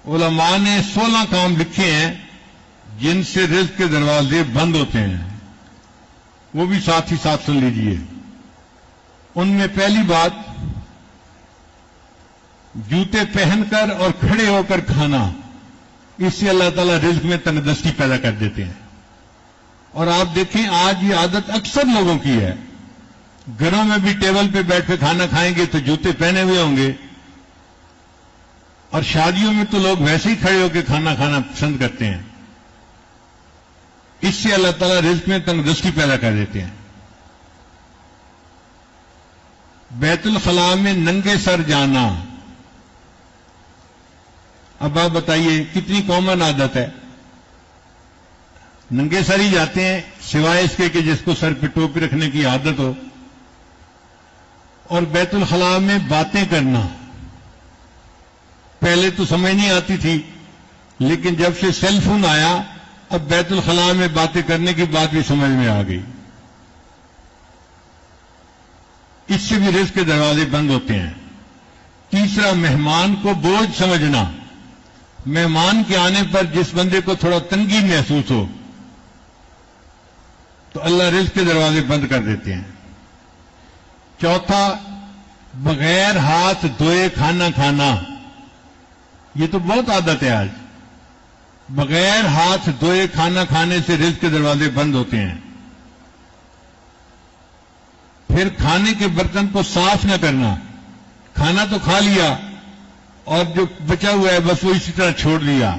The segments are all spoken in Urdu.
علماء نے 16 کام لکھے ہیں جن سے رزق کے دروازے بند ہوتے ہیں، وہ بھی ساتھ ہی ساتھ سن لیجئے۔ ان میں پہلی بات، جوتے پہن کر اور کھڑے ہو کر کھانا، اس سے اللہ تعالیٰ رزق میں تندرستی پیدا کر دیتے ہیں۔ اور آپ دیکھیں آج یہ عادت اکثر لوگوں کی ہے، گھروں میں بھی ٹیبل پہ بیٹھ کے کھانا کھائیں گے تو جوتے پہنے ہوئے ہوں گے، اور شادیوں میں تو لوگ ویسے ہی کھڑے ہو کے کھانا کھانا پسند کرتے ہیں۔ اس سے اللہ تعالیٰ رزق میں تندرستی پیدا کر دیتے ہیں۔ بیت الخلاء میں ننگے سر جانا، اب آپ بتائیے کتنی کامن عادت ہے، ننگے سر ہی جاتے ہیں سوائے اس کے کہ جس کو سر پہ ٹوپی رکھنے کی عادت ہو۔ اور بیت الخلاء میں باتیں کرنا، پہلے تو سمجھ نہیں آتی تھی، لیکن جب سے سیل فون آیا اب بیت الخلاء میں باتیں کرنے کی بات بھی سمجھ میں آ گئی۔ اس سے بھی رزق کے دروازے بند ہوتے ہیں۔ تیسرا، مہمان کو بوجھ سمجھنا، مہمان کے آنے پر جس بندے کو تھوڑا تنگی محسوس ہو تو اللہ رزق کے دروازے بند کر دیتے ہیں۔ چوتھا، بغیر ہاتھ دھوئے کھانا کھانا، یہ تو بہت عادت ہے آج، بغیر ہاتھ دھوئے کھانا کھانے سے رزق کے دروازے بند ہوتے ہیں۔ پھر کھانے کے برتن کو صاف نہ کرنا، کھانا تو کھا لیا اور جو بچا ہوا ہے بس وہ اسی طرح چھوڑ دیا۔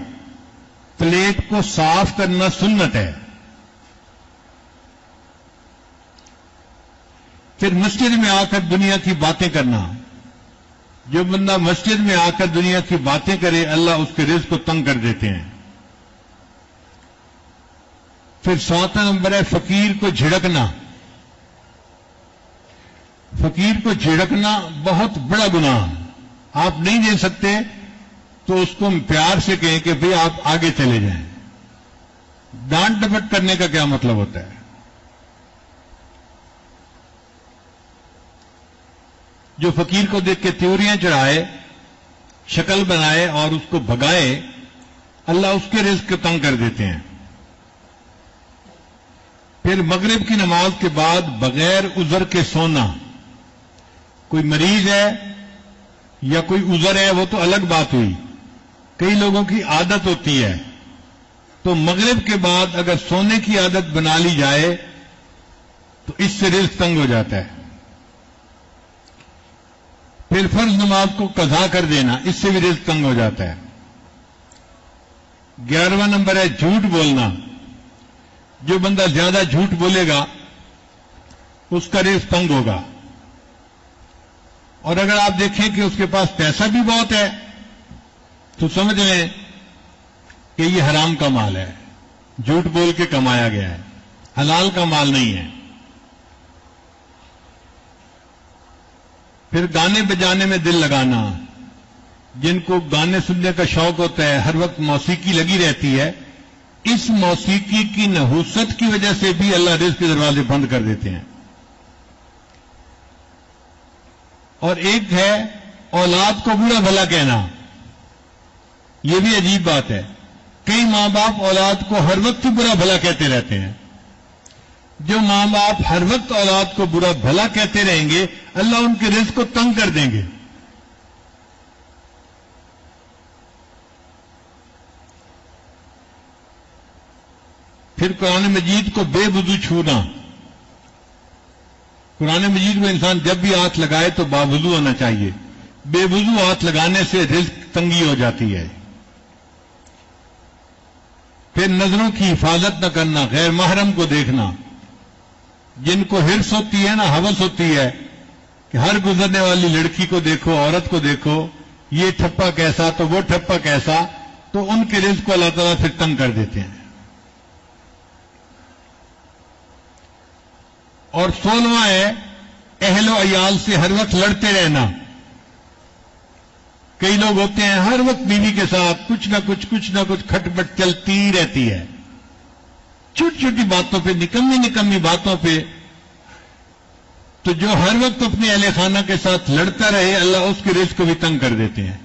پلیٹ کو صاف کرنا سنت ہے۔ پھر مسجد میں آ کر دنیا کی باتیں کرنا، جو بندہ مسجد میں آ کر دنیا کی باتیں کرے اللہ اس کے رزق کو تنگ کر دیتے ہیں۔ پھر 7واں نمبر ہے فقیر کو جھڑکنا۔ فقیر کو جھڑکنا بہت بڑا گناہ، آپ نہیں دے سکتے تو اس کو پیار سے کہیں کہ بھئی آپ آگے چلے جائیں۔ ڈانٹ ڈپٹ کرنے کا کیا مطلب ہوتا ہے؟ جو فقیر کو دیکھ کے تیوریاں چڑھائے، شکل بنائے اور اس کو بھگائے، اللہ اس کے رزق کو تنگ کر دیتے ہیں۔ پھر مغرب کی نماز کے بعد بغیر عذر کے سونا، کوئی مریض ہے یا کوئی عذر ہے وہ تو الگ بات ہوئی، کئی لوگوں کی عادت ہوتی ہے، تو مغرب کے بعد اگر سونے کی عادت بنا لی جائے تو اس سے رزق تنگ ہو جاتا ہے۔ پھر فرض نماز کو قضا کر دینا، اس سے بھی رزق تنگ ہو جاتا ہے۔ 11واں نمبر ہے جھوٹ بولنا، جو بندہ زیادہ جھوٹ بولے گا اس کا رزق تنگ ہوگا۔ اور اگر آپ دیکھیں کہ اس کے پاس پیسہ بھی بہت ہے تو سمجھ لیں کہ یہ حرام کا مال ہے، جھوٹ بول کے کمایا گیا ہے، حلال کا مال نہیں ہے۔ پھر گانے بجانے میں دل لگانا، جن کو گانے سننے کا شوق ہوتا ہے، ہر وقت موسیقی لگی رہتی ہے، اس موسیقی کی نحوست کی وجہ سے بھی اللہ رزق کے دروازے بند کر دیتے ہیں۔ اور ایک ہے اولاد کو برا بھلا کہنا، یہ بھی عجیب بات ہے، کئی ماں باپ اولاد کو ہر وقت برا بھلا کہتے رہتے ہیں۔ جو ماں باپ ہر وقت اولاد کو برا بھلا کہتے رہیں گے اللہ ان کے رزق کو تنگ کر دیں گے۔ پھر قرآن مجید کو بے وضو چھونا، قرآن مجید کو انسان جب بھی ہاتھ لگائے تو باوضو ہونا چاہیے، بے وضو ہاتھ لگانے سے رزق تنگی ہو جاتی ہے۔ پھر نظروں کی حفاظت نہ کرنا، غیر محرم کو دیکھنا، جن کو حرص ہوتی ہے نا، ہوس ہوتی ہے کہ ہر گزرنے والی لڑکی کو دیکھو، عورت کو دیکھو، یہ ٹھپا کیسا تو وہ ٹھپا کیسا، تو ان کے رزق کو اللہ تعالیٰ پھر تنگ کر دیتے ہیں۔ اور 16واں ہے اہل و عیال سے ہر وقت لڑتے رہنا۔ کئی لوگ ہوتے ہیں ہر وقت بیوی کے ساتھ کچھ نہ کچھ کھٹ پٹ چلتی رہتی ہے، چھوٹی چھوٹی باتوں پہ، نکمی باتوں پہ، تو جو ہر وقت اپنے اہل خانہ کے ساتھ لڑتا رہے اللہ اس کے رزق کو بھی تنگ کر دیتے ہیں۔